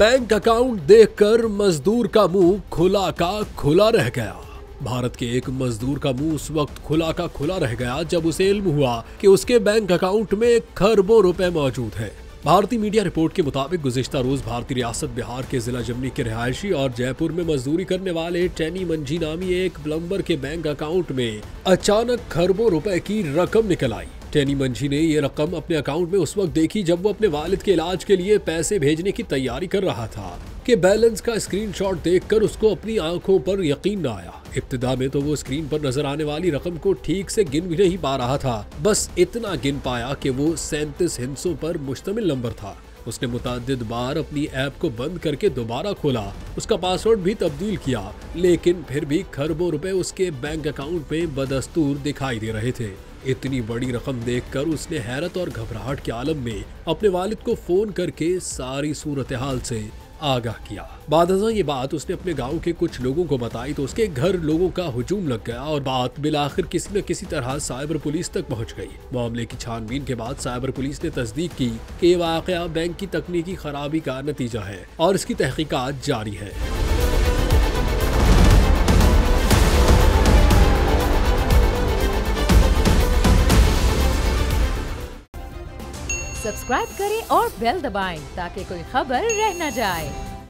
Bank account देखकर मजदूर का मुंह खुला का खुला रह गया। भारत के एक मजदूर का मुंह उस वक्त खुला का खुला रह गया जब उसे इल्म हुआ कि उसके बैंक अकाउंट में खरबों रुपए मौजूद हैं। भारतीय मीडिया रिपोर्ट के मुताबिक गुज़िश्ता रोज भारतीय रियासत बिहार के जिला जमनी के रिहायशी और जयपुर में मजदूरी करने वाले टैनी मंजी नामी एक प्लम्बर के बैंक अकाउंट में अचानक खरबों रुपए की रकम निकल आई। टैनी मंजी ने ये रकम अपने अकाउंट में उस वक्त देखी जब वो अपने वालिद के इलाज के लिए पैसे भेजने की तैयारी कर रहा था कि बैलेंस का स्क्रीनशॉट देखकर उसको अपनी आंखों पर यकीन न आया। इब्तिदा में तो वो स्क्रीन पर नजर आने वाली रकम को ठीक से गिन भी नहीं पा रहा था, बस इतना गिन पाया कि वो 37 हिस्सों पर मुश्तमिल नंबर था। उसने मुतअद्दिद बार अपनी ऐप को बंद करके दोबारा खोला, उसका पासवर्ड भी तब्दील किया, लेकिन फिर भी खरबों रुपए उसके बैंक अकाउंट में बदस्तूर दिखाई दे रहे थे। इतनी बड़ी रकम देखकर उसने हैरत और घबराहट के आलम में अपने वालिद को फोन करके सारी सूरत हाल से आगाह किया। बादशाह ये बात उसने अपने गांव के कुछ लोगों को बताई तो उसके घर लोगों का हुजूम लग गया और बात बिलाखिर किसी न किसी तरह साइबर पुलिस तक पहुंच गई। मामले की छानबीन के बाद साइबर पुलिस ने तस्दीक की कि ये वाकया बैंक की तकनीकी खराबी का नतीजा है और इसकी तहकीकात जारी है। सब्सक्राइब करें और बेल दबाएं ताकि कोई खबर रह न जाए।